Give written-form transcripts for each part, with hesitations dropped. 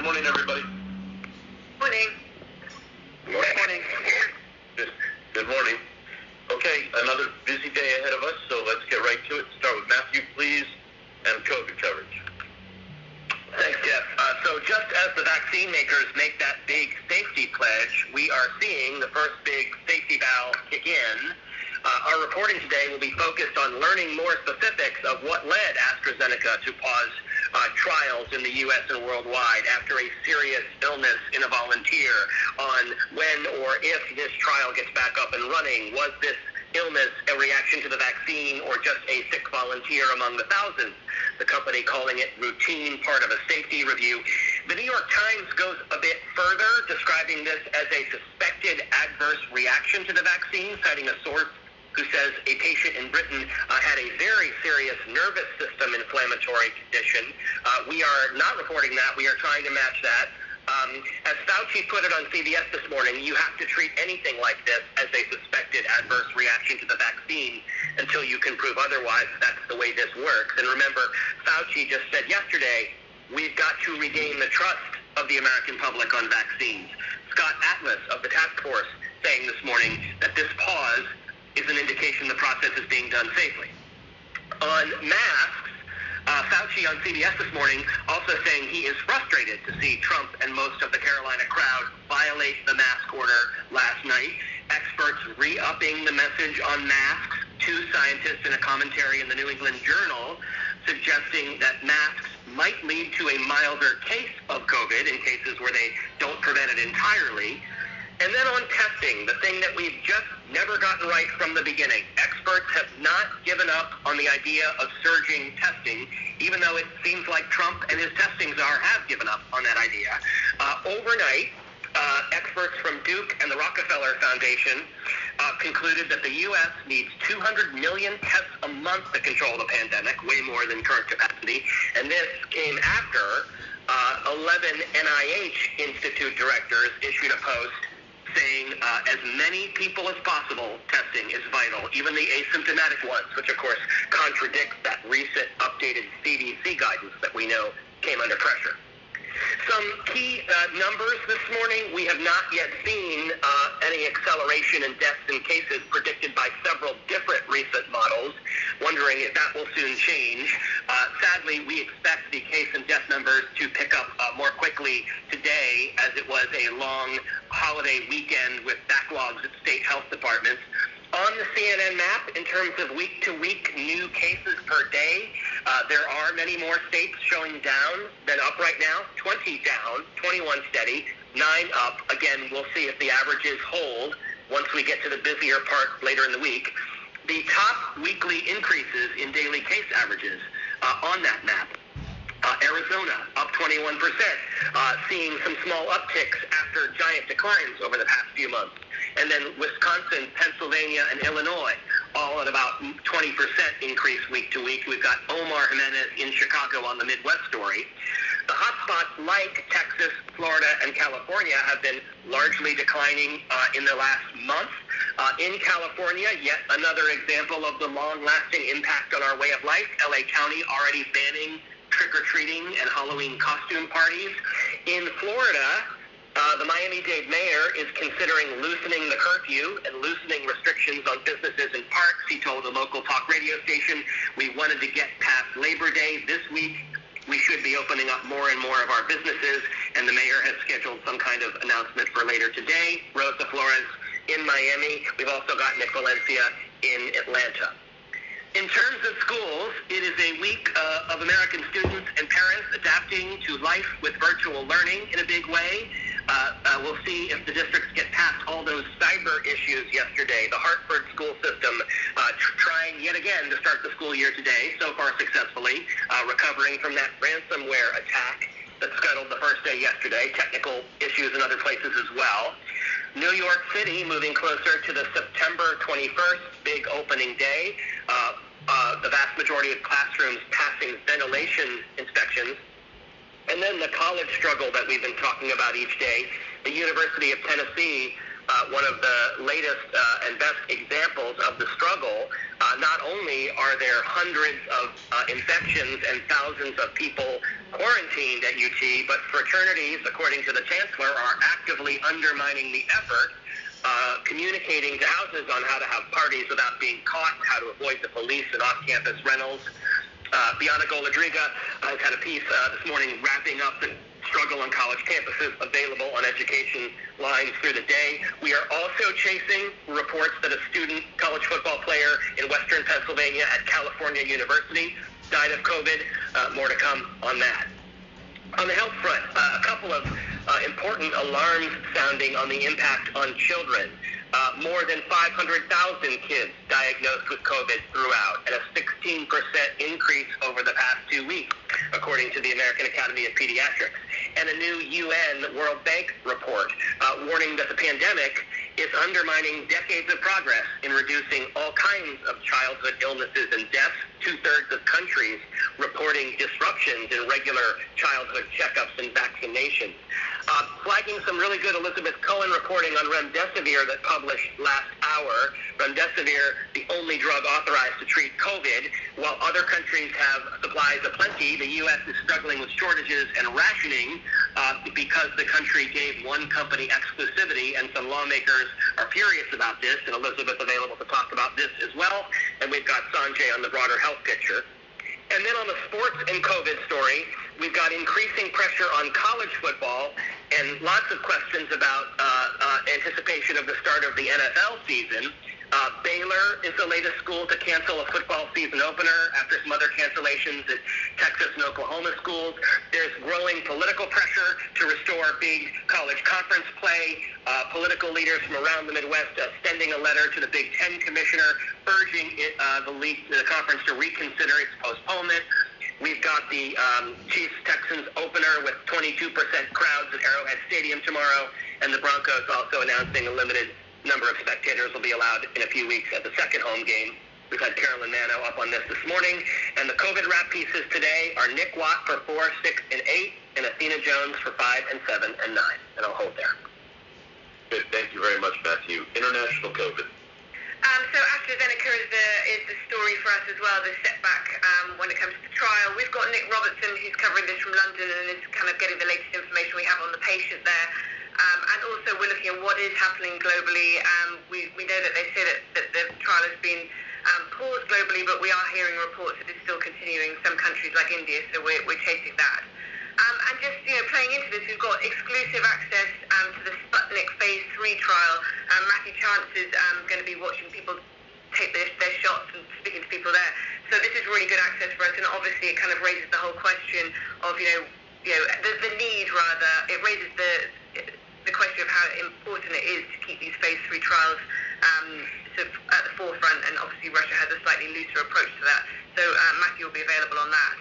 morning, everybody. Morning. Good morning. Good morning. Okay, another busy day ahead of us, so let's get right to it. Start with Matthew, please, and COVID coverage. Thanks, Jeff. So just as the vaccine makers make that big safety pledge, we are seeing the first big safety valve kick in. Our reporting today will be focused on learning more specifics of what led AstraZeneca to pause trials in the U.S. and worldwide after a serious illness in a volunteer, on when or if this trial gets back up and running. Was this illness a reaction to the vaccine or just a sick volunteer among the thousands? The company calling it routine, part of a safety review. The New York Times goes a bit further, describing this as a suspected adverse reaction to the vaccine, citing a source who says a patient in Britain had a very serious nervous system inflammatory condition. We are not reporting that. We are trying to match that. As Fauci put it on CBS this morning, you have to treat anything like this as a suspected adverse reaction to the vaccine until you can prove otherwise. That's the way this works. And remember, Fauci just said yesterday, we've got to regain the trust of the American public on vaccines. Scott Atlas of the task force saying this morning that this pause is an indication the process is being done safely. On masks, Fauci on CBS this morning also saying he is frustrated to see Trump and most of the Carolina crowd violate the mask order last night. Experts re-upping the message on masks. Two scientists in a commentary in the New England Journal suggesting that masks might lead to a milder case of COVID in cases where they don't prevent it entirely. And then on testing, the thing that we've just never gotten right from the beginning. Experts have not given up on the idea of surging testing, even though it seems like Trump and his testing czar have given up on that idea. Overnight, experts from Duke and the Rockefeller Foundation concluded that the U.S. needs 200 million tests a month to control the pandemic, way more than current capacity. And this came after 11 NIH Institute directors issued a post saying as many people as possible testing is vital, even the asymptomatic ones, which of course contradicts that recent updated CDC guidance that we know came under pressure. Some key numbers this morning. We have not yet seen any acceleration in deaths and cases predicted by several different recent models, wondering if that will soon change. Sadly, we expect the case and death numbers to pick up more quickly today, as it was a long holiday weekend with backlogs at state health departments. On the CNN map, in terms of week-to-week new cases per day, there are many more states showing down than up right now. 20 down, 21 steady, 9 up. Again, we'll see if the averages hold once we get to the busier part later in the week. The top weekly increases in daily case averages on that map. Arizona, up 21%, seeing some small upticks after giant declines over the past few months. And then Wisconsin, Pennsylvania, and Illinois, all at about 20% increase week to week. We've got Omar Jimenez in Chicago on the Midwest story. The hotspots like Texas, Florida, and California have been largely declining in the last month. In California, yet another example of the long-lasting impact on our way of life. LA County already banning trick-or-treating and Halloween costume parties. In Florida, the Miami-Dade mayor is considering loosening the curfew and loosening restrictions on businesses and parks. He told a local talk radio station, we wanted to get past Labor Day this week. We should be opening up more and more of our businesses, and the mayor has scheduled some kind of announcement for later today. Rosa Flores in Miami. We've also got Nick Valencia in Atlanta. In terms of schools, it is a week of American students and parents adapting to life with virtual learning in a big way. We'll see if the districts get past all those cyber issues yesterday. The Hartford school system trying yet again to start the school year today, so far successfully, recovering from that ransomware attack that scuttled the first day yesterday. Technical issues in other places as well. New York City moving closer to the September 21st big opening day. The vast majority of classrooms passing ventilation inspections. And then the college struggle that we've been talking about each day. The University of Tennessee one of the latest and best examples of the struggle. Not only are there hundreds of infections and thousands of people quarantined at UT, but fraternities, according to the chancellor, are actively undermining the effort, communicating to houses on how to have parties without being caught, how to avoid the police and off-campus rentals. Bianca Goladriga has had a piece this morning wrapping up the struggle on college campuses, available on education lines through the day. We are also chasing reports that a student college football player in Western Pennsylvania at California University died of COVID. More to come on that. On the health front, a couple of important alarms sounding on the impact on children. More than 500,000 kids diagnosed with COVID throughout, and a 16% increase over the past 2 weeks, according to the American Academy of Pediatrics. And a new UN World Bank report warning that the pandemic is undermining decades of progress in reducing all kinds of childhood illnesses and deaths. 2/3 of countries reporting disruptions in regular childhood checkups and vaccinations. Flagging some really good Elizabeth Cohen reporting on remdesivir that published last hour. Remdesivir, the only drug authorized to treat COVID. While other countries have supplies aplenty, the U.S. is struggling with shortages and rationing because the country gave one company exclusivity, and some lawmakers are furious about this, and Elizabeth available to talk about this as well. And we've got Sanjay on the broader health picture. And then on the sports and COVID story, we've got increasing pressure on college football and lots of questions about anticipation of the start of the NFL season. Baylor is the latest school to cancel a football season opener after some other cancellations at Texas and Oklahoma schools. There's growing political pressure to restore big college conference play. Political leaders from around the Midwest sending a letter to the Big Ten commissioner urging the conference to reconsider its postponement. We've got the Chiefs-Texans opener with 22% crowds at Arrowhead Stadium tomorrow, and the Broncos also announcing a limited number of spectators will be allowed in a few weeks at the second home game. We've had Carolyn Mano up on this morning. And the COVID wrap pieces today are Nick Watt for 4, 6, and 8, and Athena Jones for 5, and 7, and 9. And I'll hold there. Good. Thank you very much, Matthew. International COVID. So AstraZeneca is the story for us as well, the setback when it comes to the trial. We've got Nick Robertson, who's covering this from London and is kind of getting the latest information we have on the patient there. And also we're looking at what is happening globally. We know that they say that the trial has been paused globally, but we are hearing reports that it's still continuing in some countries like India, so we're chasing that. And just, playing into this, we've got exclusive access to the Sputnik phase 3 trial. Matthew Chance is going to be watching people take their shots and speaking to people there. So this is really good access for us, and obviously it kind of raises the whole question of, the need, rather. It raises the question of how important it is to keep these phase 3 trials sort of at the forefront, and obviously Russia has a slightly looser approach to that. So Matthew will be available on that.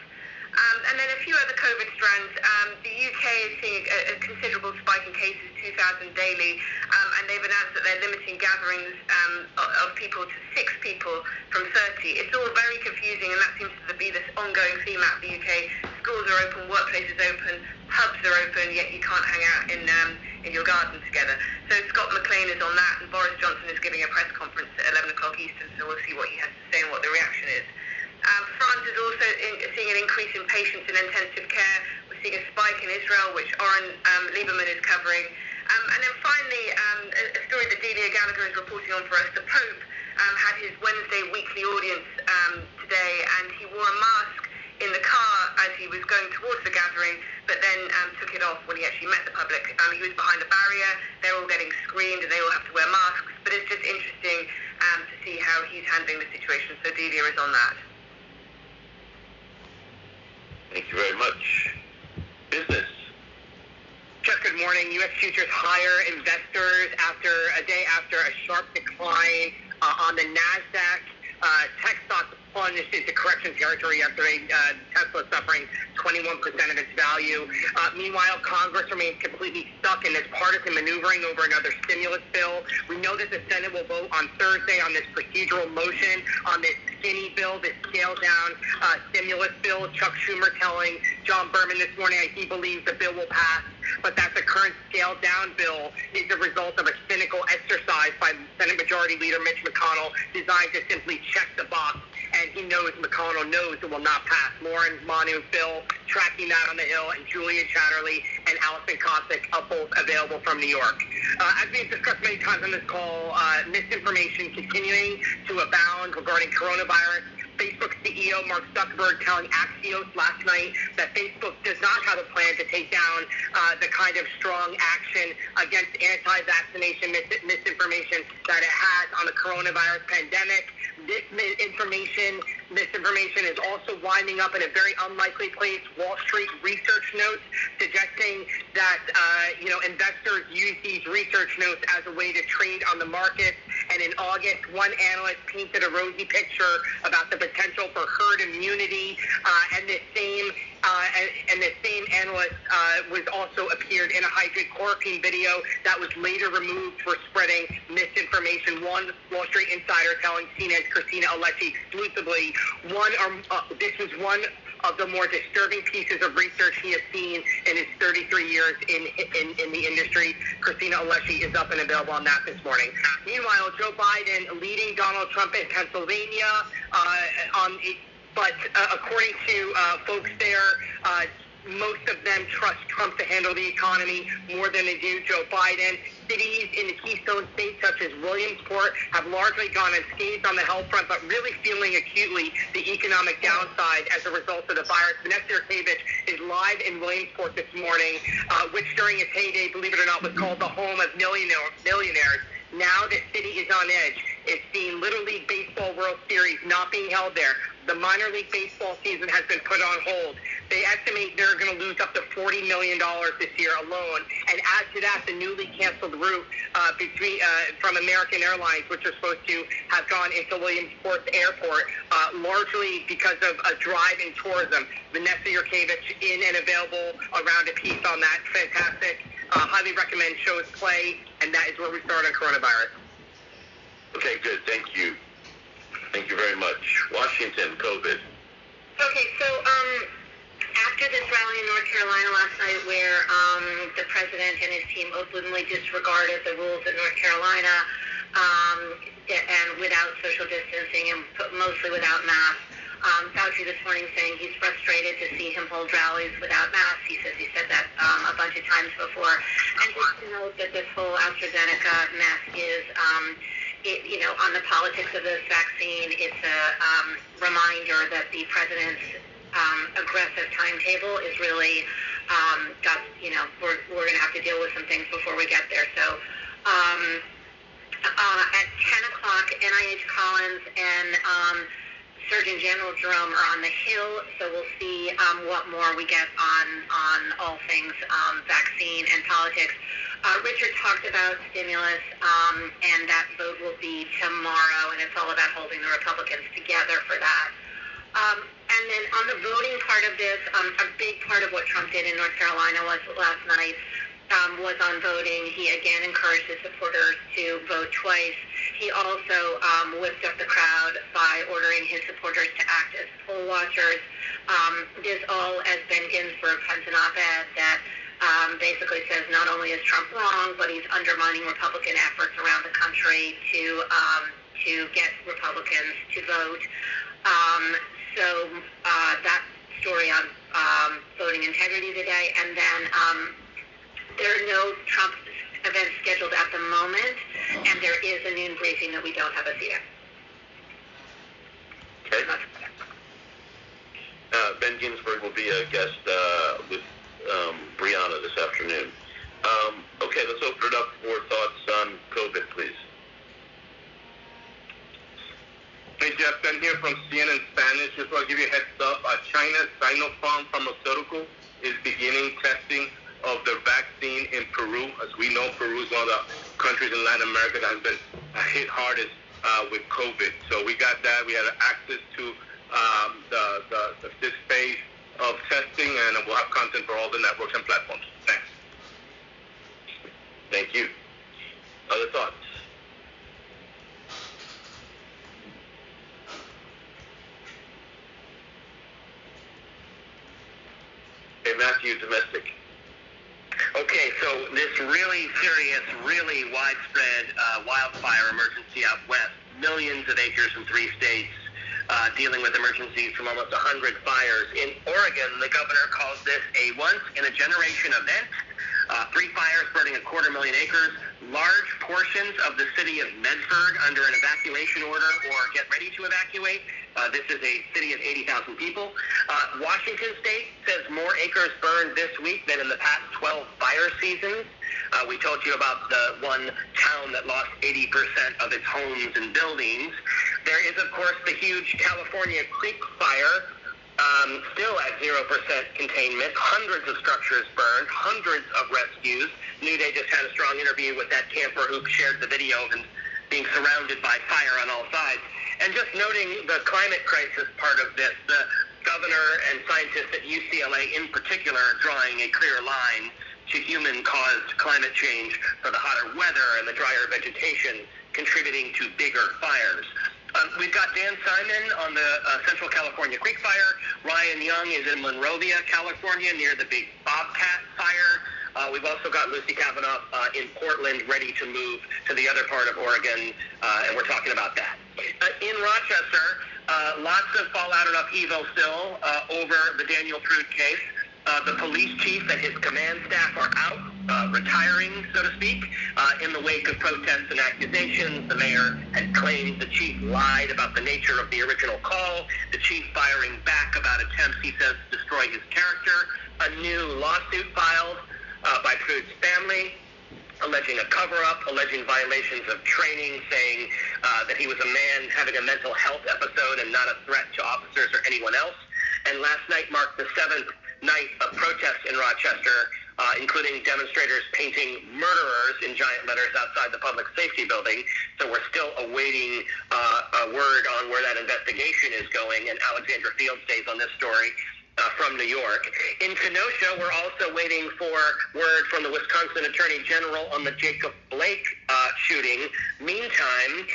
And then a few other COVID strands. The UK is seeing a considerable spike in cases, 2,000 daily, and they've announced that they're limiting gatherings of people to 6 people from 30. It's all very confusing, and that seems to be this ongoing theme at the UK. Schools are open, workplaces open, pubs are open, yet you can't hang out in your garden together. So Scott McLean is on that, and Boris Johnson is giving a press conference at 11 o'clock Eastern, so we'll see what he has to say and what the reaction is. France is also seeing an increase in patients in intensive care. We're seeing a spike in Israel, which Oren Lieberman is covering. And then finally, a story that Delia Gallagher is reporting on for us. The Pope had his Wednesday weekly audience today, and he wore a mask in the car as he was going towards the gathering, but then took it off when he actually met the public. He was behind a barrier. They're all getting screened, and they all have to wear masks. But it's just interesting to see how he's handling the situation. So Delia is on that. Thank you very much. Business. Jeff, good morning. U.S. futures higher investors after a sharp decline on the NASDAQ. Tech stocks plunged into correction territory yesterday. Tesla suffering 21% of its value. Meanwhile, Congress remains completely stuck in this partisan maneuvering over another stimulus bill. We know that the Senate will vote on Thursday on this procedural motion on this skinny bill, this scaled-down stimulus bill. Chuck Schumer telling John Berman this morning he believes the bill will pass but that the current scaled-down bill is the result of a cynical exercise by Senate Majority Leader Mitch McConnell designed to simply check the box, and he knows McConnell knows it will not pass. Lauren, Manu, Bill, tracking that on the Hill, and Julia Chatterley and Allison Cossack are both available from New York. As we've discussed many times on this call, misinformation continuing to abound regarding coronavirus. Facebook CEO Mark Zuckerberg telling Axios last night that Facebook does not have a plan to take down the kind of strong action against anti-vaccination misinformation that it has on the coronavirus pandemic. This misinformation is also winding up in a very unlikely place. Wall Street research notes suggesting that investors use these research notes as a way to trade on the markets. And in August, one analyst painted a rosy picture about the potential for herd immunity, and the same analyst was also appeared in a hydroxychloroquine video that was later removed for spreading misinformation. One Wall Street insider telling CNN's Christina Alessi exclusively, this was one of the more disturbing pieces of research he has seen in his 33 years in the industry. Christina Alessi is up and available on that this morning. Meanwhile, Joe Biden leading Donald Trump in Pennsylvania, but according to folks there, most of them trust Trump to handle the economy more than they do Joe Biden. Cities in the Keystone State, such as Williamsport, have largely gone unscathed on the health front, but really feeling acutely the economic downside as a result of the virus. Vanessa Yurkevich is live in Williamsport this morning, which during its heyday, believe it or not, was called the home of millionaires. Now the city is on edge. It's the Little League Baseball World Series not being held there. The minor league baseball season has been put on hold. They estimate they're going to lose up to $40 million this year alone. And add to that the newly canceled route from American Airlines, which are supposed to have gone into Williamsport Airport, largely because of a drive in tourism. Vanessa Yurkevich in and available around a piece on that. Fantastic. Highly recommend shows play, and that is where we start on coronavirus. Okay, good. Thank you. Thank you very much. Washington, COVID. Okay, so after this rally in North Carolina last night where the president and his team openly disregarded the rules in North Carolina and without social distancing and mostly without masks, Fauci this morning saying he's frustrated to see him hold rallies without masks. He says he said that a bunch of times before. And just to note that this whole AstraZeneca mess is on the politics of this vaccine, it's a reminder that the president's aggressive timetable is really we're going to have to deal with some things before we get there. So at 10 o'clock, NIH Collins and Surgeon General Jerome are on the Hill, so we'll see what more we get on all things vaccine and politics. Richard talked about stimulus, and that vote will be tomorrow, and it's all about holding the Republicans together for that. And then on the voting part of this, a big part of what Trump did in North Carolina last night was on voting. He again encouraged his supporters to vote twice. He also whipped up the crowd by ordering his supporters to act as poll watchers. This all, as Ben Ginsburg has an op-ed that basically says not only is Trump wrong, but he's undermining Republican efforts around the country to get Republicans to vote. So that story on voting integrity today. And then there are no Trump events scheduled at the moment, and there is a noon briefing that we don't have as yet. Okay. Ben Ginsburg will be a guest with Brianna this afternoon. Okay, let's open it up for thoughts on COVID, please. Hey, Jeff, Ben here from CNN Spanish. Just want to give you a heads up. China's Sinopharm Pharmaceutical is beginning testing of the vaccine in Peru. As we know, Peru is one of the countries in Latin America that has been hit hardest with COVID. So we got that. We had access to this phase of testing, and we'll have content for all the networks and platforms. Thanks. Thank you. Other thoughts? Okay, Matthew, domestic. Okay. Okay, so this really serious, really widespread wildfire emergency out west, millions of acres in 3 states, dealing with emergencies from almost 100 fires. In Oregon, the governor calls this a once-in-a-generation event. 3 fires burning 250,000 acres, large portions of the city of Medford under an evacuation order or get ready to evacuate. This is a city of 80,000 people. Washington State says more acres burned this week than in the past 12 fire seasons. We told you about the one town that lost 80% of its homes and buildings. There is, of course, the huge California Creek fire, still at 0% containment. Hundreds of structures burned, hundreds of rescues. New Day just had a strong interview with that camper who shared the video of him being surrounded by fire on all sides. And just noting the climate crisis part of this, the governor and scientists at UCLA in particular are drawing a clear line to human-caused climate change for the hotter weather and the drier vegetation contributing to bigger fires. We've got Dan Simon on the Central California Creek Fire. Ryan Young is in Monrovia, California, near the big Bobcat Fire. We've also got Lucy Kavanaugh in Portland, ready to move to the other part of Oregon, and we're talking about that. In Rochester, lots of fallout and upheaval still over the Daniel Prude case. The police chief and his command staff are out, retiring, so to speak, in the wake of protests and accusations. The mayor had claimed the chief lied about the nature of the original call, the chief firing back about attempts, he says, to destroy his character. A new lawsuit filed by Prude's family, alleging a cover-up, alleging violations of training, saying that he was a man having a mental health episode and not a threat to officers or anyone else. And last night marked the 7th night of protests in Rochester, including demonstrators painting murderers in giant letters outside the public safety building. So we're still awaiting a word on where that investigation is going, and Alexandra Field stays on this story from New York. In Kenosha, we're also waiting for word from the Wisconsin Attorney General on the Jacob Blake shooting. Meantime,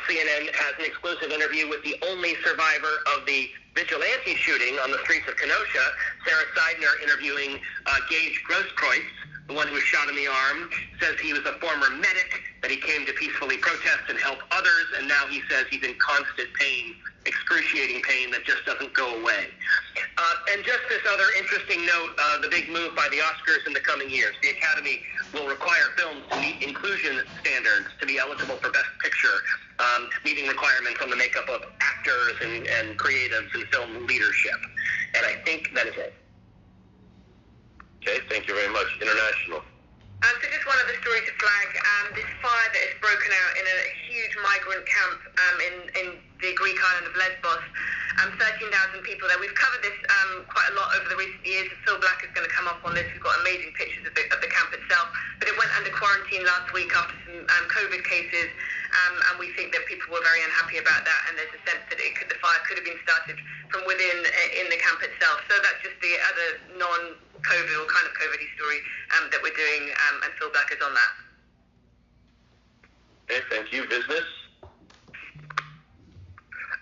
CNN has an exclusive interview with the only survivor of the vigilante shooting on the streets of Kenosha. Sarah Seidner interviewing Gage Grosskreutz, the one who was shot in the arm, says he was a former medic, that he came to peacefully protest and help others, and now he says he's in constant pain, excruciating pain that just doesn't go away. And just this other interesting note, the big move by the Oscars in the coming years. The Academy will require films to meet inclusion standards to be eligible for Best Picture, meeting requirements on the makeup of actors and creatives and film leadership. And I think that is it. Okay, thank you very much. International. So just one other story to flag. This fire that has broken out in a huge migrant camp in the Greek island of Lesbos. 13,000 people there. We've covered this quite a lot over the recent years. Phil Black is going to come up on this. We've got amazing pictures of the camp itself. But it went under quarantine last week after some COVID cases, and we think that people were very unhappy about that, and there's a sense that the fire could have been started from within in the camp itself. So that's just the other non-COVID or kind of COVID-y story that we're doing, and Phil Black is on that. Okay, thank you. Business?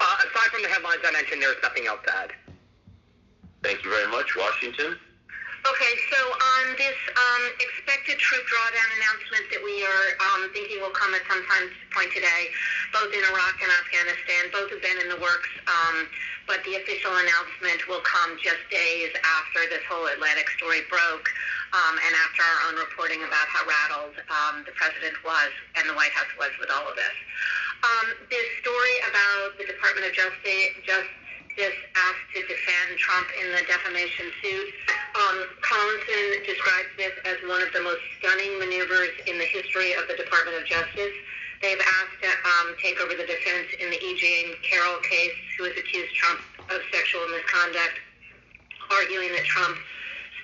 Aside from the headlines I mentioned, there's nothing else to add. Thank you very much. Washington? Okay, so on this expected troop drawdown announcement that we are thinking will come at some point today, both in Iraq and Afghanistan, both have been in the works, but the official announcement will come just days after this whole Atlantic story broke, and after our own reporting about how rattled the president was and the White House was with all of this. This story about the Department of Justice asked to defend Trump in the defamation suit. Collinson describes this as one of the most stunning maneuvers in the history of the Department of Justice. They've asked to take over the defense in the E. Jean Carroll case, who has accused Trump of sexual misconduct, arguing that Trump's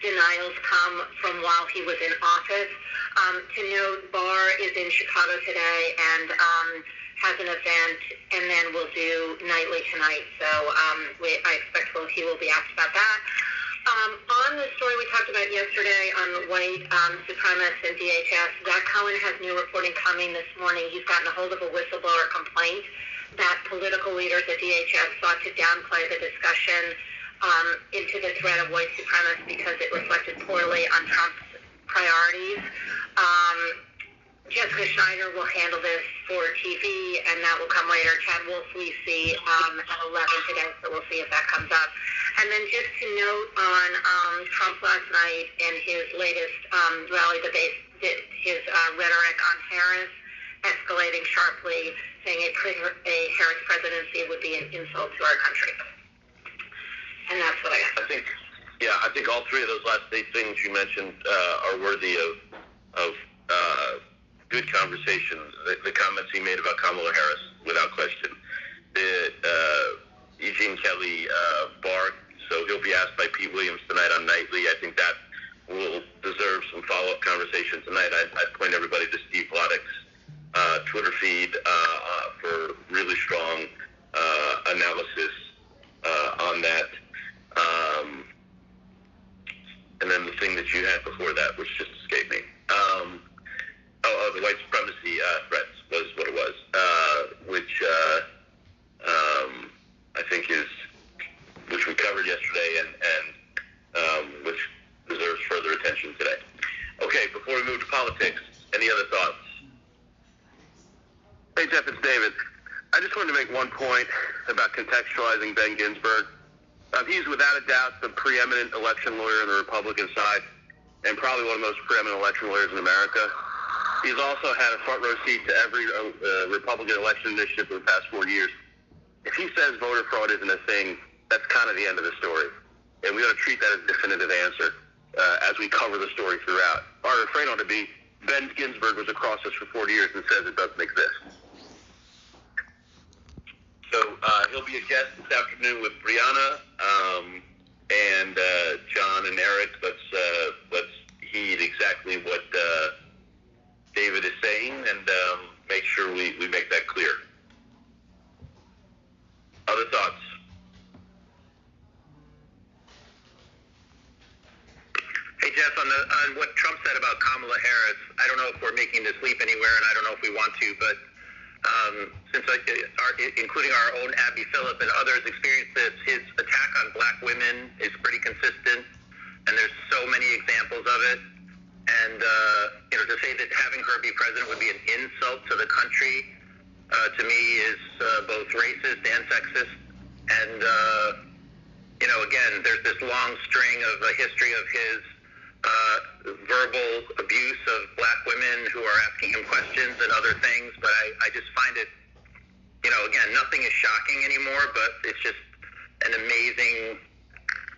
denials come from while he was in office. To note, Barr is in Chicago today and has an event, and then we'll do Nightly tonight. So I expect he will be asked about that. On the story we talked about yesterday on white supremacists and DHS, Zach Cohen has new reporting coming this morning. He's gotten a hold of a whistleblower complaint that political leaders at DHS sought to downplay the discussion into the threat of white supremacists because it reflected poorly on Trump's priorities. Chris Schneider will handle this for TV, and that will come later. Chad Wolf we see at 11 today, so we'll see if that comes up. And then just to note on Trump last night and his latest rally debate, his rhetoric on Harris escalating sharply, saying a Harris presidency would be an insult to our country. And that's what I got. I think all three of those last 8 things you mentioned are worthy of good conversation. The comments he made about Kamala Harris, without question. Eugene Kelly bar, so he'll be asked by Pete Williams tonight on Nightly. I think that will deserve some follow-up conversation tonight. I'd point everybody to Steve Vladek's Twitter feed for really strong analysis on that. And then the thing that you had before that, which just escaped me. The white supremacy threats was what it was, which I think which we covered yesterday and which deserves further attention today. Okay, before we move to politics, any other thoughts? Hey, Jeff, it's David. I just wanted to make one point about contextualizing Ben Ginsburg. He's without a doubt the preeminent election lawyer on the Republican side and probably one of the most preeminent election lawyers in America. He's also had a front row seat to every Republican election initiative for the past 4 years. If he says voter fraud isn't a thing, that's kind of the end of the story. And we ought to treat that as a definitive answer as we cover the story throughout. Our refrain ought to be, Ben Ginsburg was across us for 40 years and says it doesn't exist. So he'll be a guest this afternoon with Brianna and John and Eric. Let's heed exactly what David is saying and make sure we make that clear. Other thoughts? Hey, Jeff, on what Trump said about Kamala Harris, I don't know if we're making this leap anywhere, and I don't know if we want to, but including our own Abby Phillip and others experienced this, his attack on black women is pretty consistent, and there's so many examples of it. And, to say that having her be president would be an insult to the country, to me, is both racist and sexist. And, again, there's this long string of a history of his verbal abuse of black women who are asking him questions and other things. But I just find it, again, nothing is shocking anymore, but it's just an amazing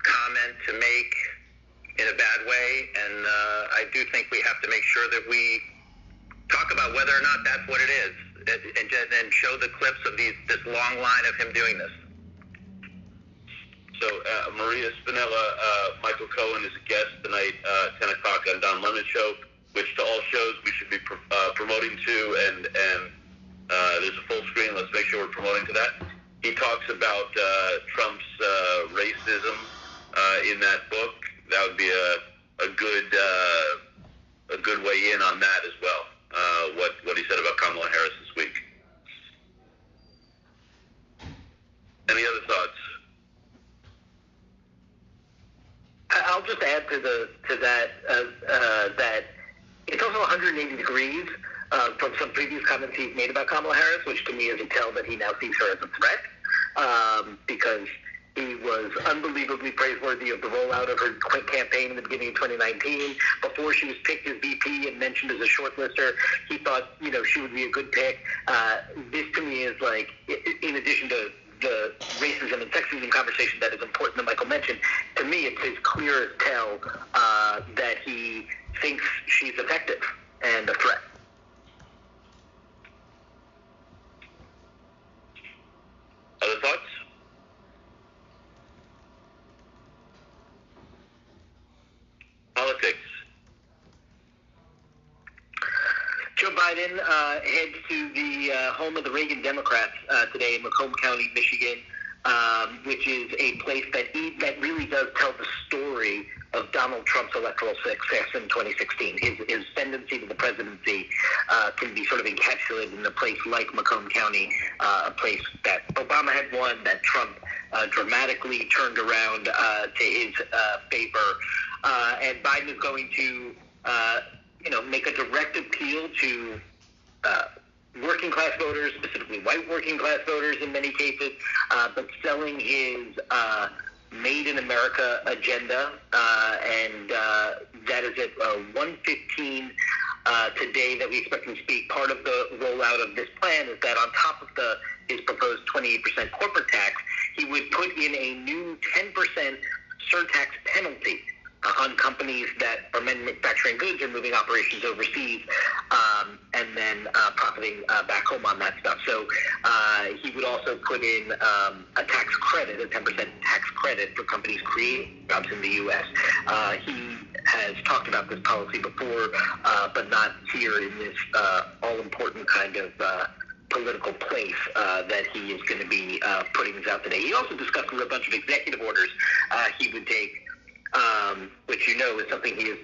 comment to make in a bad way. And I do think we have to make sure that we talk about whether or not that's what it is and show the clips of this long line of him doing this. So Maria Spinella, Michael Cohen is a guest tonight, 10 o'clock on Don Lemon's show, which to all shows we should be promoting to, and there's a full screen. Let's make sure we're promoting to that. He talks about Trump's racism in that book. That would be a good way in on that as well. What he said about Kamala Harris this week. Any other thoughts? I'll just add to that that it's also 180 degrees from some previous comments he's made about Kamala Harris, which to me is a tell that he now sees her as a threat, because he was unbelievably praiseworthy of the rollout of her campaign in the beginning of 2019. Before she was picked as VP and mentioned as a shortlister, he thought, she would be a good pick. This to me is like, in addition to the racism and sexism conversation that is important that Michael mentioned, to me it's his clear as tell that he thinks she's effective and a threat. Other thoughts? Politics. Joe Biden heads to the home of the Reagan Democrats today in Macomb County, Michigan, which is a place that really does tell the story of Donald Trump's electoral success in 2016. His ascendancy to the presidency can be sort of encapsulated in a place like Macomb County, a place that Obama had won, that Trump dramatically turned around to his favor. And Biden is going to, make a direct appeal to working class voters, specifically white working class voters in many cases, but selling his Made in America agenda, and that is at 1:15 today that we expect him to speak. Part of the rollout of this plan is that on top of his proposed 28% corporate tax, he would put in a new 10% surtax penalty on companies that are manufacturing goods or moving operations overseas, and then profiting back home on that stuff. So he would also put in a tax credit, a 10% tax credit for companies creating jobs in the U.S. He has talked about this policy before, but not here in this all-important kind of political place that he is going to be putting this out today. He also discusses a bunch of executive orders he would take, which is something he has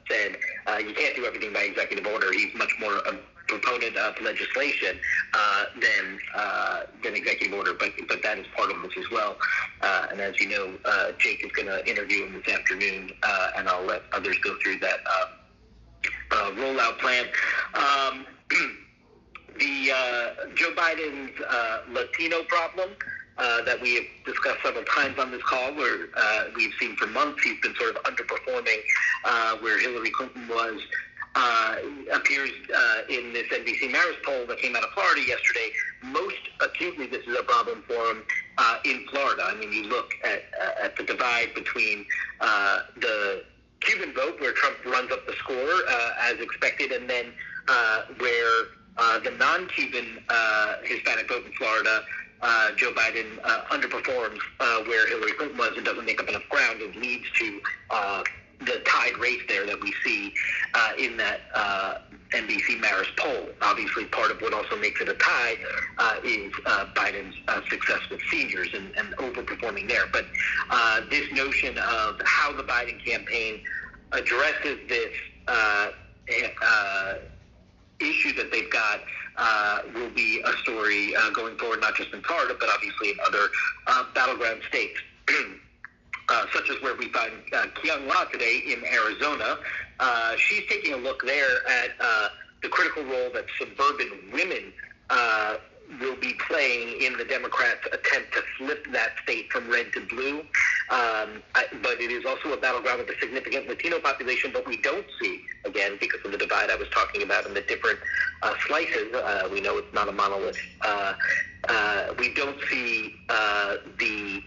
said you can't do everything by executive order. He's much more a proponent of legislation than executive order, but that is part of this as well. And as you know, Jake is going to interview him this afternoon, and I'll let others go through that rollout plan. Joe Biden's Latino problem that we have discussed several times on this call, where we've seen for months he's been sort of underperforming where Hillary Clinton was, appears in this NBC Marist poll that came out of Florida yesterday. Most acutely, this is a problem for him in Florida. I mean, you look at the divide between the Cuban vote, where Trump runs up the score as expected, and then where the non-Cuban Hispanic vote in Florida, Joe Biden underperforms where Hillary Clinton was and doesn't make up enough ground, and leads to the tied race there that we see in that NBC Marist poll. Obviously, part of what also makes it a tie is Biden's success with seniors and overperforming there. But this notion of how the Biden campaign addresses this issue that they've got will be a story going forward, not just in Florida, but obviously in other battleground states, such as where we find Kyung La today in Arizona. She's taking a look there at the critical role that suburban women will be playing in the Democrats' attempt to flip that state from red to blue. But it is also a battleground with a significant Latino population, but we don't see, again, because of the divide I was talking about in the different slices, we know it's not a monolith. We don't see the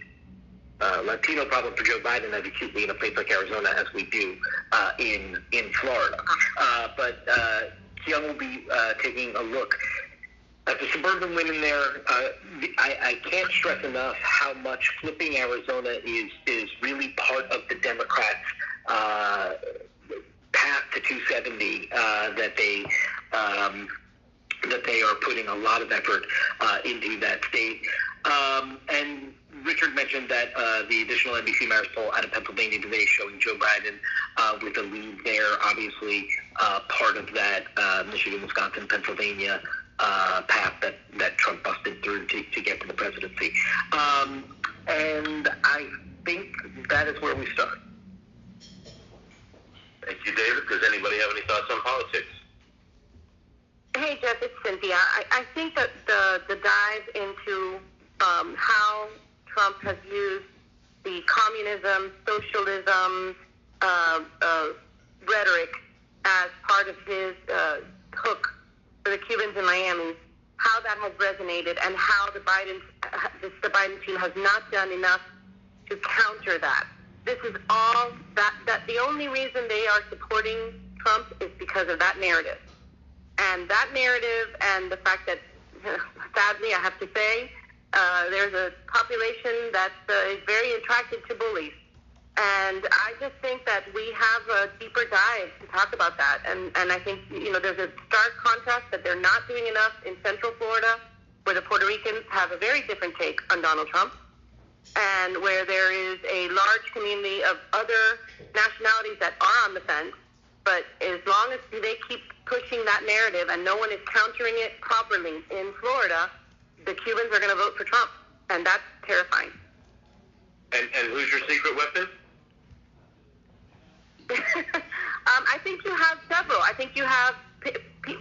Latino problem for Joe Biden as acutely in a place like Arizona as we do in Florida. But Kyung will be taking a look at the suburban women there. I can't stress enough how much flipping Arizona is really part of the Democrats' path to 270 that they are putting a lot of effort into that state. And Richard mentioned that the additional NBC Marist poll out of Pennsylvania today showing Joe Biden with a lead there. Obviously, part of that Michigan, Wisconsin, Pennsylvania path that Trump busted through to get to the presidency. And I think that is where we start. Thank you, David. Does anybody have any thoughts on politics? Hey, Jeff, it's Cynthia. I think that the dive into how Trump has used the communism, socialism rhetoric as part of his hook for the Cubans in Miami, how that has resonated, and how the Biden team has not done enough to counter that. This is all that the only reason they are supporting Trump is because of that narrative. And that narrative and the fact that, sadly, I have to say, there's a population that is very attracted to bullies. And I just think that we have a deeper dive to talk about that. And I think, there's a stark contrast that they're not doing enough in Central Florida, where the Puerto Ricans have a very different take on Donald Trump, and where there is a large community of other nationalities that are on the fence. But as long as they keep pushing that narrative and no one is countering it properly in Florida, the Cubans are going to vote for Trump, and that's terrifying. And who's your secret weapon? I think you have several. I think you have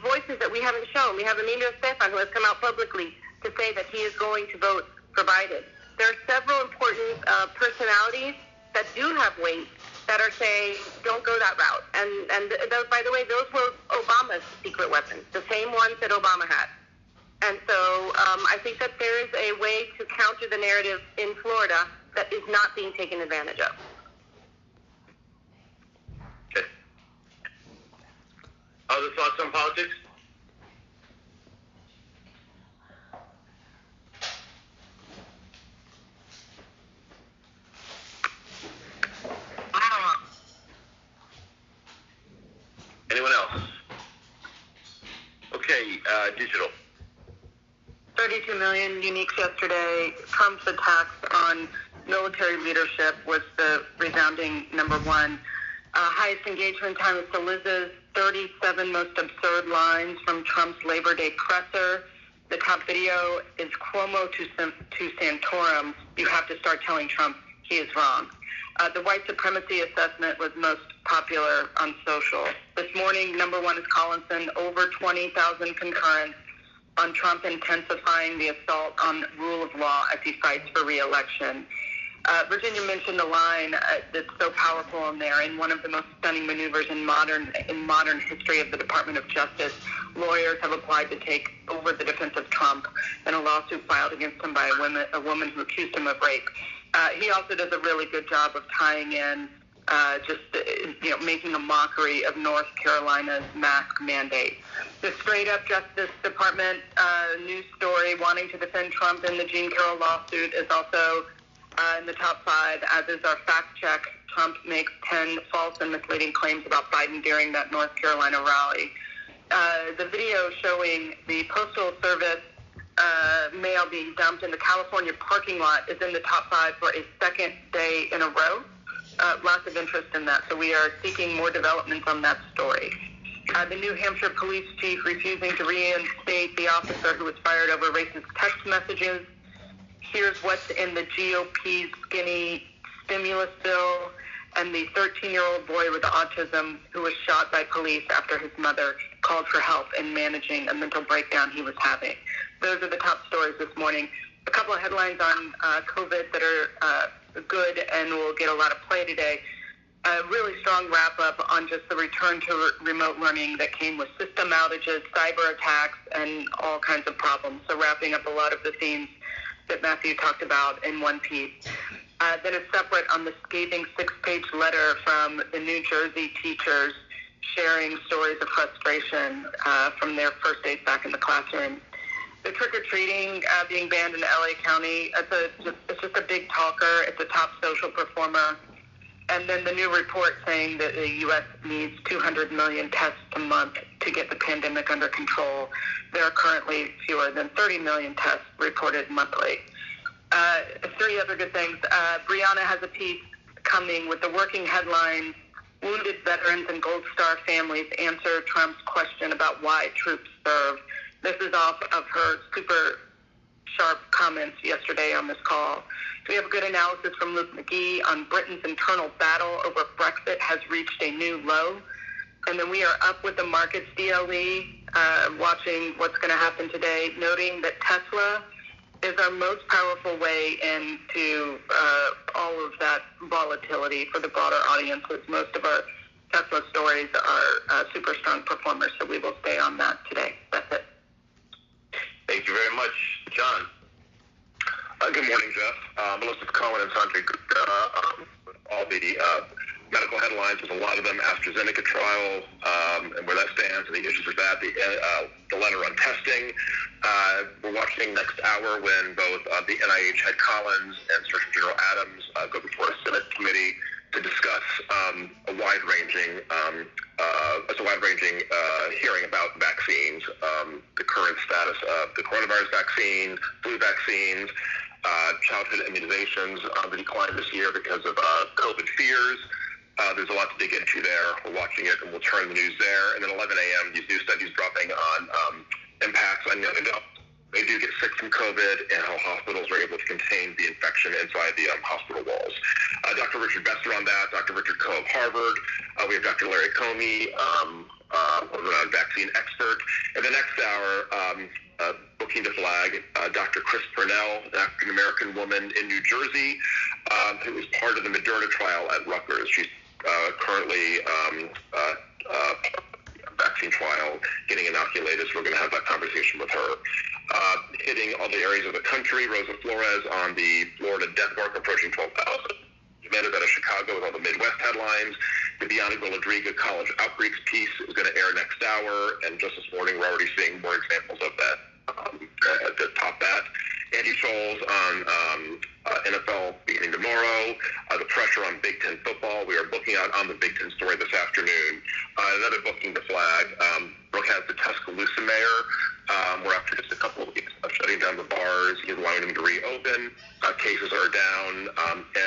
voices that we haven't shown. We have Emilio Estefan, who has come out publicly to say that he is going to vote for Biden. There are several important personalities that do have weight that are saying, don't go that route. And those, by the way, those were Obama's secret weapons, the same ones that Obama had. And so I think that there is a way to counter the narrative in Florida that is not being taken advantage of. Okay. Other thoughts on politics? Anyone else? Okay, digital. 32 million uniques yesterday. Trump's attacks on military leadership was the resounding number one. Highest engagement time is to Liz's 37 most absurd lines from Trump's Labor Day presser. The top video is Cuomo to Santorum. You have to start telling Trump he is wrong. The white supremacy assessment was most popular on social. This morning, number one is Collinson, over 20,000 concurrence on Trump intensifying the assault on rule of law as he fights for re-election. Virginia mentioned the line that's so powerful in there. In one of the most stunning maneuvers in modern history of the Department of Justice, lawyers have applied to take over the defense of Trump in a lawsuit filed against him by a woman who accused him of rape. He also does a really good job of tying in making a mockery of North Carolina's mask mandate. The straight-up Justice Department news story wanting to defend Trump in the Jean Carroll lawsuit is also in the top 5, as is our fact check. Trump makes 10 false and misleading claims about Biden during that North Carolina rally. The video showing the Postal Service mail being dumped in the California parking lot is in the top 5 for a second day in a row. Lots of interest in that, so we are seeking more developments on that story. The New Hampshire police chief refusing to reinstate the officer who was fired over racist text messages. Here's what's in the GOP's skinny stimulus bill, and the 13-year-old boy with autism who was shot by police after his mother called for help in managing a mental breakdown he was having. Those are the top stories this morning. A couple of headlines on COVID that are good and will get a lot of play today. A really strong wrap-up on just the return to remote learning that came with system outages, cyber attacks, and all kinds of problems. So wrapping up a lot of the themes that Matthew talked about in one piece. Then a separate on the scathing 6-page letter from the New Jersey teachers sharing stories of frustration from their first days back in the classroom. The trick-or-treating being banned in LA County, it's just a big talker. It's a top social performer. And then the new report saying that the U.S. needs 200 million tests a month to get the pandemic under control. There are currently fewer than 30 million tests reported monthly. 3 other good things. Brianna has a piece coming with the working headlines. Wounded veterans and Gold Star families answer Trump's question about why troops serve. This is off of her super sharp comments yesterday on this call. We have a good analysis from Luke McGee on Britain's internal battle over Brexit has reached a new low. And then we are up with the markets DLE, watching what's going to happen today, noting that Tesla is our most powerful way into all of that volatility for the broader audiences. Most of our Tesla stories are super strong performers, so we will stay on that today. That's it. Thank you very much. John. Good morning, Jeff. Melissa Cohen and Sanjay Gupta, all the medical headlines. There's a lot of them. AstraZeneca trial and where that stands and the issues with that. The letter on testing. We're watching next hour when both the NIH head Collins and Surgeon General Adams go before a Senate committee to discuss a wide-ranging hearing about vaccines, the current status of the coronavirus vaccine, flu vaccines, childhood immunizations on the decline this year because of COVID fears. There's a lot to dig into there. We're watching it, and we'll turn the news there. And then 11 a.m., these new studies dropping on impacts on young adults. They do get sick from COVID and how hospitals are able to contain the infection inside the hospital walls. Dr. Richard Besser on that, Dr. Richard Coe of Harvard. We have Dr. Larry Comey on vaccine vaccine expert. In the next hour, booking to flag Dr. Chris Purnell, an African-American woman in New Jersey, who was part of the Moderna trial at Rutgers. She's currently vaccine trial, getting inoculated, so we're going to have that conversation with her. Hitting all the areas of the country, Rosa Flores on the Florida death mark approaching 12,000. Demanded out of Chicago with all the Midwest headlines. The Bianca Rodriguez College Outbreaks piece is going to air next hour, and just this morning we're already seeing more examples of that to top that. Andy Scholes on NFL beginning tomorrow. The pressure on Big Ten football. We are booking out on the Big Ten story this afternoon. Another booking to flag. Brooke has the Tuscaloosa mayor. We're after just a couple of weeks of shutting down the bars. He's allowing them to reopen. Cases are down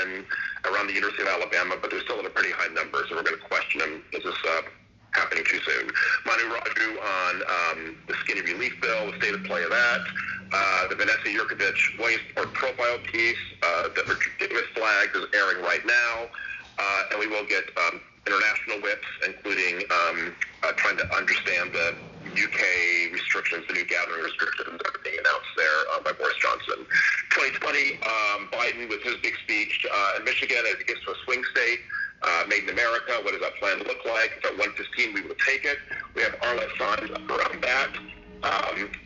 and around the University of Alabama, but they're still at a pretty high number, so we're going to question them. Is this happening too soon? Manu Raju on the skinny relief bill, the state of play of that. The Vanessa Yurkovich Williamsport profile piece that Ridiculous Flags is airing right now. And we will get international whips, including trying to understand the UK restrictions, the new gathering restrictions that are being announced there by Boris Johnson. 2020, Biden with his big speech in Michigan as he gets to a swing state. Made in America, what does that plan look like? If at 1:15 we will take it. We have Arlette Saenz around that.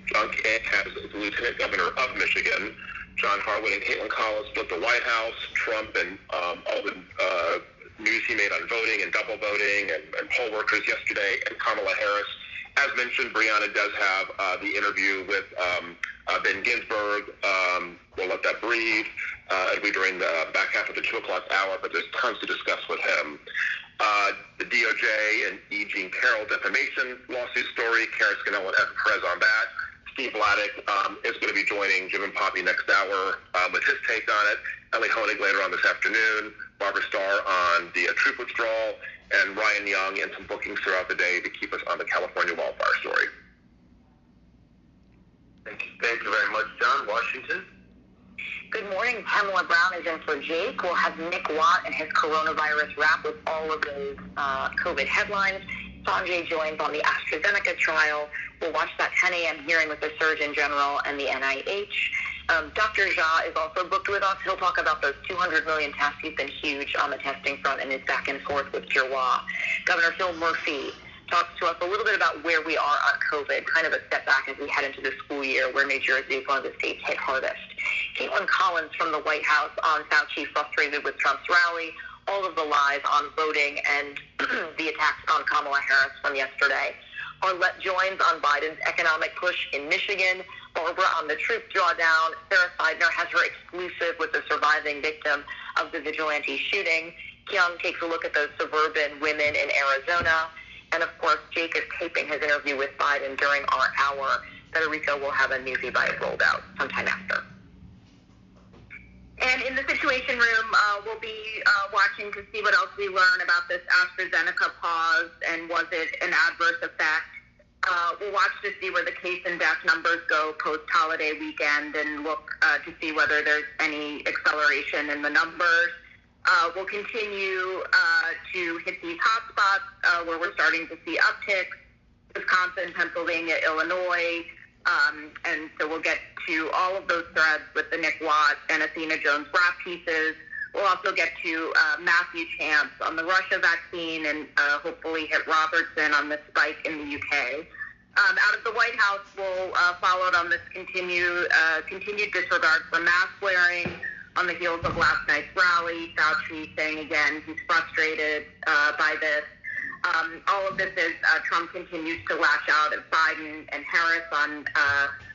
John Kent has the Lieutenant Governor of Michigan. John Harwood and Caitlin Collins split the White House. Trump and all the news he made on voting and double voting and poll workers yesterday. And Kamala Harris. As mentioned, Brianna does have the interview with Ben Ginsburg. We'll let that breathe. It'll be during the back half of the 2 o'clock hour, but there's tons to discuss with him. The DOJ and E. Jean Carroll defamation lawsuit story, Karen Scanella and Evan Perez on that. Steve Vladek is going to be joining Jim and Poppy next hour with his take on it. Ellie Honig later on this afternoon. Barbara Starr on the troop withdrawal. And Ryan Young and some bookings throughout the day to keep us on the California wildfire story. Thank you very much, John. Washington. Good morning. Pamela Brown is in for Jake. We'll have Nick Watt and his coronavirus wrap with all of those COVID headlines. Sanjay joins on the AstraZeneca trial. We'll watch that 10 a.m. hearing with the Surgeon General and the NIH. Dr. Jha is also booked with us. He'll talk about those 200 million tests. He's been huge on the testing front and is back and forth with Giroir. Governor Phil Murphy talks to us a little bit about where we are on COVID, kind of a step back as we head into the school year where New Jersey is one of the states hit hardest. Caitlin Collins from the White House on Fauci frustrated with Trump's rally, all of the lies on voting and the attacks on Kamala Harris from yesterday. Arlette joins on Biden's economic push in Michigan. Barbara on the troop drawdown. Sarah Seidner has her exclusive with the surviving victim of the vigilante shooting. Kyung takes a look at those suburban women in Arizona. And of course, Jake is taping his interview with Biden during our hour. Federico will have a newsy bite rolled out sometime after. And in the Situation Room, we'll be watching to see what else we learn about this AstraZeneca pause and was it an adverse effect. We'll watch to see where the case and death numbers go post-holiday weekend and look to see whether there's any acceleration in the numbers. We'll continue to hit these hotspots where we're starting to see upticks, Wisconsin, Pennsylvania, Illinois, and so we'll get to all of those threads with the Nick Watt and Athena Jones wrap pieces. We'll also get to Matthew Chance on the Russia vaccine and hopefully hit Robertson on the spike in the UK. Out of the White House, we'll follow it on this continued disregard for mask wearing on the heels of last night's rally. Fauci saying again he's frustrated by this. All of this is Trump continues to lash out at Biden and Harris on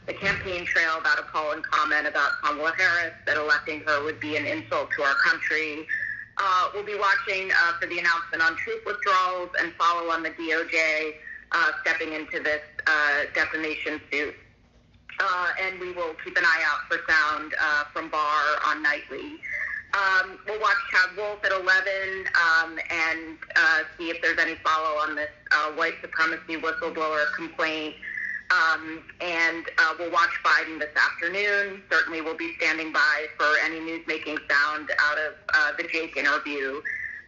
the campaign trail about a call and comment about Kamala Harris, that electing her would be an insult to our country. We'll be watching for the announcement on troop withdrawals and follow on the DOJ stepping into this defamation suit. And we will keep an eye out for sound from Barr on nightly. We'll watch Chad Wolf at 11 and see if there's any follow on this white supremacy whistleblower complaint. And we'll watch Biden this afternoon. Certainly we'll be standing by for any news-making sound out of the Jake interview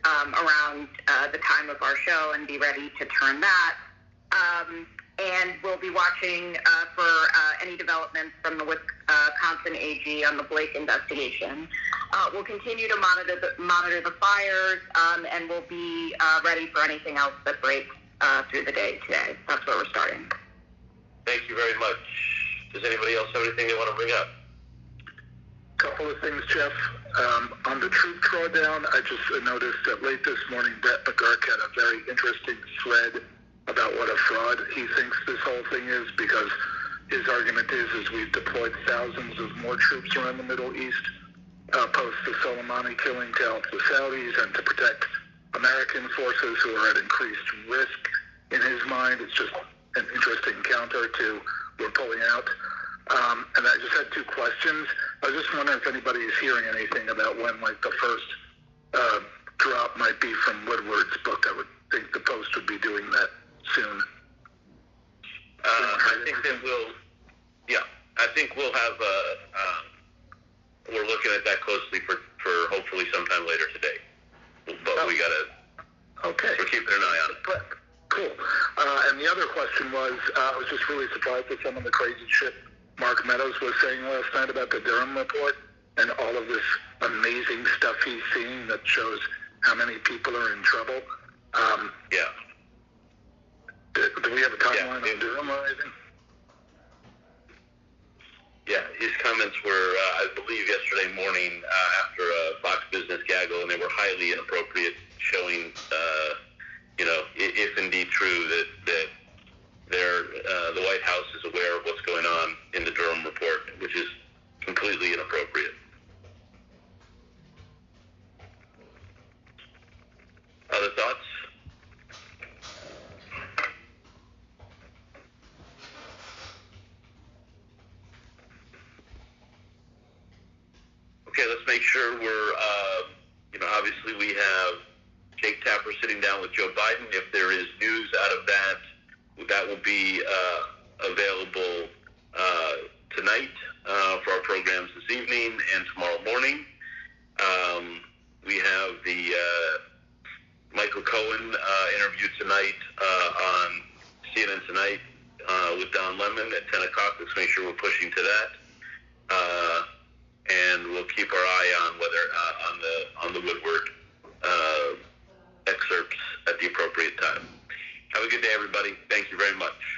around the time of our show and be ready to turn that. and we'll be watching for any developments from the Wisconsin AG on the Blake investigation. We'll continue to monitor the fires, and we'll be ready for anything else that breaks through the day today. That's where we're starting. Thank you very much. Does anybody else have anything they want to bring up? Couple of things, Jeff. On the troop drawdown, I just noticed that late this morning, Brett McGurk had a very interesting thread about what a fraud he thinks this whole thing is, because his argument is we've deployed thousands of more troops around the Middle East post the Soleimani killing to help the Saudis and to protect American forces who are at increased risk. In his mind, it's just an interesting counter to we're pulling out. And I just had two questions. I was just wondering if anybody is hearing anything about when, like, the first drop might be from Woodward's book. I would think the Post would be doing that soon. I think that I think we'll have we're looking at that closely for hopefully sometime later today. But we gotta, we're keeping an eye on it. Cool. And the other question was, I was just really surprised at some of the crazy shit Mark Meadows was saying last night about the Durham report and all of this amazing stuff he's seeing that shows how many people are in trouble. Do we have a timeline on Durham or anything? Yeah, his comments were, I believe, yesterday morning after a Fox Business gaggle, and they were highly inappropriate, showing, if indeed true that the White House is aware of what's going on in the Durham report, which is completely inappropriate. Other thoughts? Okay, let's make sure we're, obviously we have Jake Tapper sitting down with Joe Biden. If there is news out of that will be available tonight for our programs this evening and tomorrow morning. We have the Michael Cohen interview tonight on CNN Tonight with Don Lemon at 10 o'clock. Let's make sure we're pushing to that. And we'll keep our eye on whether on the Woodward excerpts at the appropriate time. Have a good day, everybody. Thank you very much.